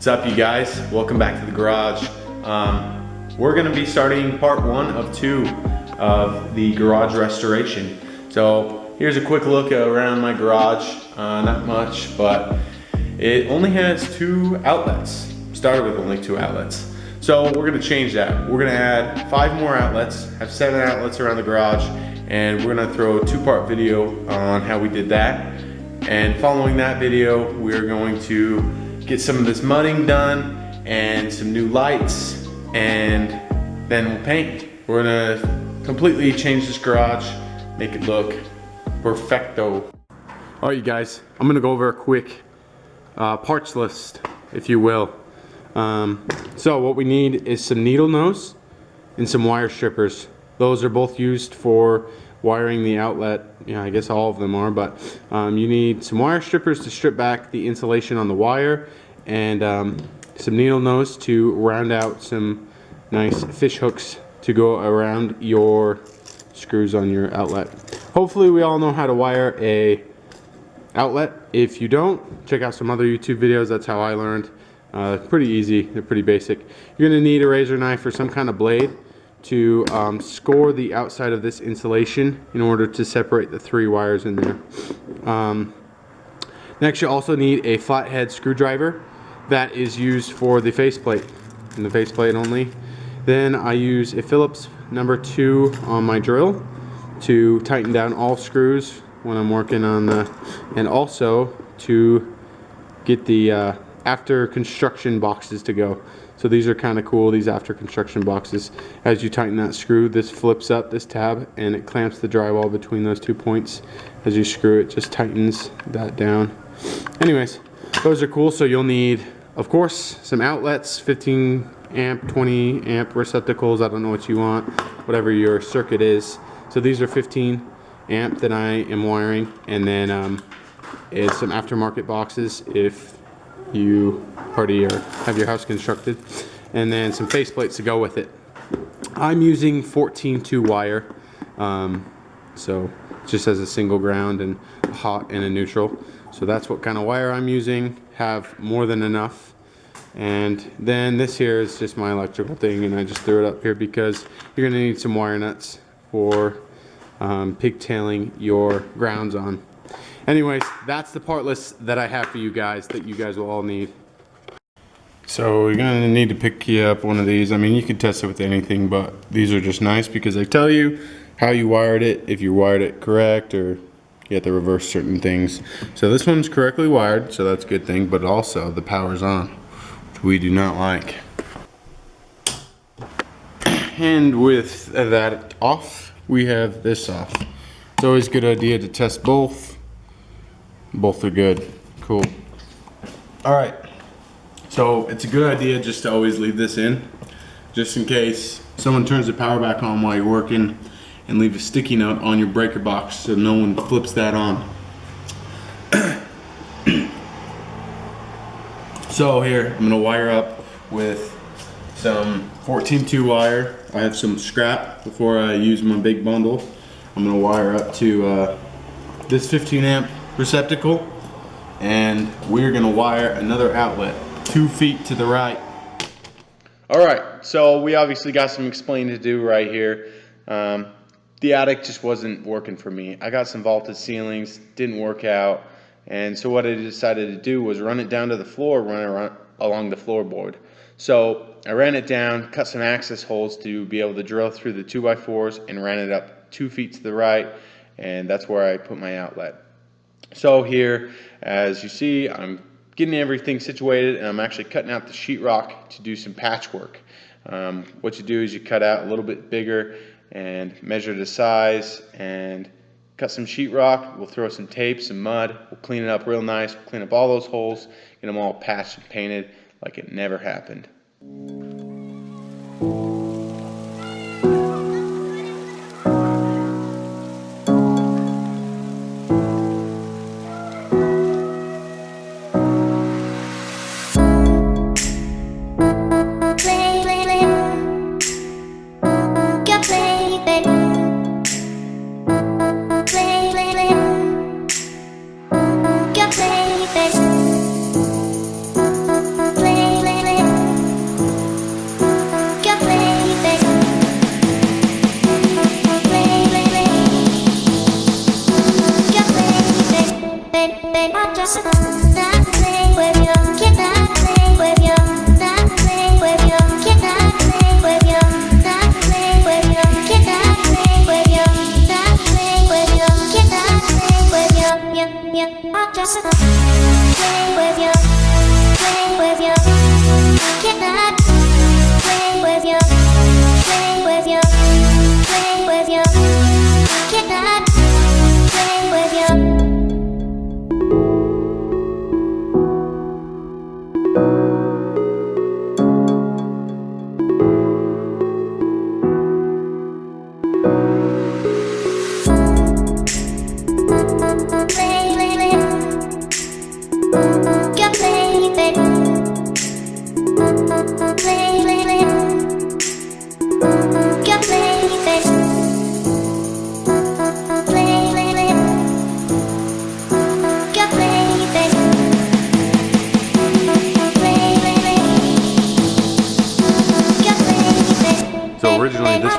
What's up, you guys? Welcome back to the garage. We're gonna be starting part 1 of 2 of the garage restoration. So here's a quick look around my garage. Not much, but it only has 2 outlets. Started with only 2 outlets. So we're gonna change that. We're gonna add 5 more outlets, have 7 outlets around the garage, and we're gonna throw a 2-part video on how we did that. And following that video, we're going to get some of this mudding done and some new lights, and then we'll paint. We're gonna completely change this garage, make it look perfecto. All right, you guys, I'm gonna go over a quick parts list, if you will. So what we need is some needle nose and some wire strippers. Those are both used for wiring the outlet. Yeah, I guess all of them are, but you need some wire strippers to strip back the insulation on the wire, and some needle nose to round out some nice fish hooks to go around your screws on your outlet. Hopefully we all know how to wire a outlet. If you don't, check out some other YouTube videos. That's how I learned. Pretty easy, they're pretty basic. You're gonna need a razor knife or some kind of blade to score the outside of this insulation in order to separate the 3 wires in there. Next, you also need a flathead screwdriver that is used for the faceplate, and the faceplate only. Then I use a Phillips number 2 on my drill to tighten down all screws when I'm working on and also to get the after construction boxes to go. So these are kind of cool, these after construction boxes. As you tighten that screw, this flips up, this tab, and it clamps the drywall between those 2 points. As you screw it, just tightens that down. Anyways, those are cool. So you'll need, of course, some outlets, 15 amp, 20 amp receptacles. I don't know what you want, whatever your circuit is. So these are 15 amp that I am wiring, and then is some aftermarket boxes if you already have your house constructed, and then some faceplates to go with it. I'm using 14-2 wire, so it just has a single ground and a hot and a neutral. So that's what kind of wire I'm using. Have more than enough. And then this here is just my electrical thing, and I just threw it up here because you're gonna need some wire nuts for pigtailing your grounds on. Anyways, that's the part list that I have for you guys that you guys will all need. So you're gonna need to pick up one of these. I mean, you can test it with anything, but these are just nice because they tell you how you wired it, if you wired it correct, or you have to reverse certain things. So this one's correctly wired, so that's a good thing, but also the power's on, which we do not like. And with that off, we have this off. It's always a good idea to test both. Both are good. Cool. All right. So it's a good idea just to always leave this in, just in case someone turns the power back on while you're working, and leave a sticky note on your breaker box so no one flips that on. So here, I'm gonna wire up with some 14-2 wire. I have some scrap before I use my big bundle. I'm gonna wire up to this 15 amp receptacle, and we're gonna wire another outlet 2 feet to the right. All right, so we obviously got some explaining to do right here. The attic just wasn't working for me. I got some vaulted ceilings, didn't work out, and so what I decided to do was run it down to the floor, run it along the floorboard. So I ran it down, cut some access holes to be able to drill through the 2x4s, and ran it up 2 feet to the right, and that's where I put my outlet. So here, as you see, I'm getting everything situated, and I'm actually cutting out the sheetrock to do some patchwork. What you do is you cut out a little bit bigger and measure the size and cut some sheetrock. We'll throw some tape, some mud. We'll clean it up real nice. We'll clean up all those holes, get them all patched and painted like it never happened. Play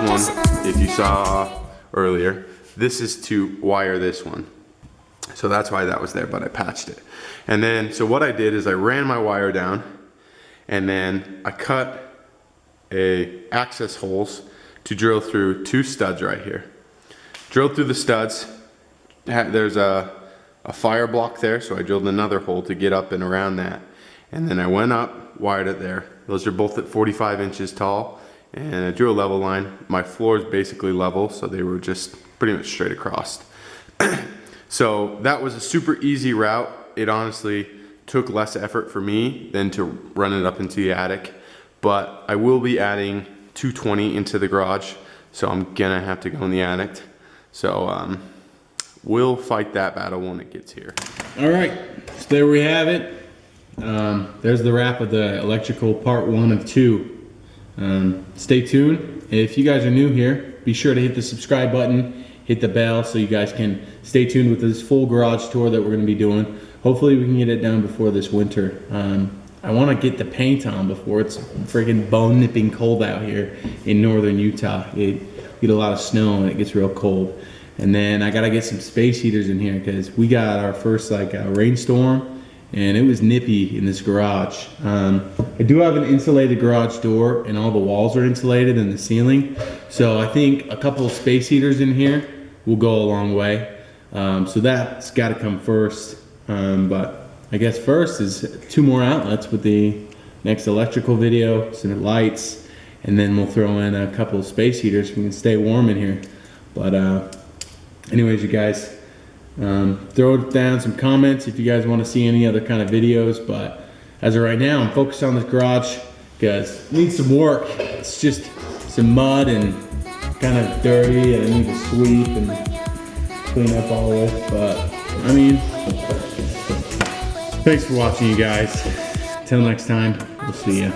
this one, if you saw earlier, this is to wire this one. So that's why that was there, but I patched it. And then, so what I did is I ran my wire down, and then I cut access holes to drill through 2 studs right here. Drilled through the studs. There's a fire block there, so I drilled another hole to get up and around that. And then I went up, wired it there. Those are both at 45 inches tall, and I drew a level line. My floor is basically level, so they were just pretty much straight across. So that was a super easy route. It honestly took less effort for me than to run it up into the attic, but I will be adding 220 into the garage, so I'm gonna have to go in the attic. So we'll fight that battle when it gets here. All right, so there we have it. There's the wrap of the electrical part 1 of 2. Stay tuned. If you guys are new here, be sure to hit the subscribe button, hit the bell so you guys can stay tuned with this full garage tour that we're going to be doing. Hopefully we can get it done before this winter. I want to get the paint on before it's freaking bone-nipping cold out here in northern Utah. We get a lot of snow and it gets real cold. And then I got to get some space heaters in here because we got our first rainstorm and it was nippy in this garage. I do have an insulated garage door and all the walls are insulated and the ceiling. So I think a couple of space heaters in here will go a long way. So that's got to come first. But I guess first is 2 more outlets with the next electrical video, some lights, and then we'll throw in a couple of space heaters so we can stay warm in here. But anyways, you guys, throw down some comments if you guys want to see any other kind of videos. But as of right now, I'm focused on this garage because it needs some work. It's just some mud and kind of dirty, and I need to sweep and clean up all this. But I mean, thanks for watching, you guys. Till next time, we'll see ya.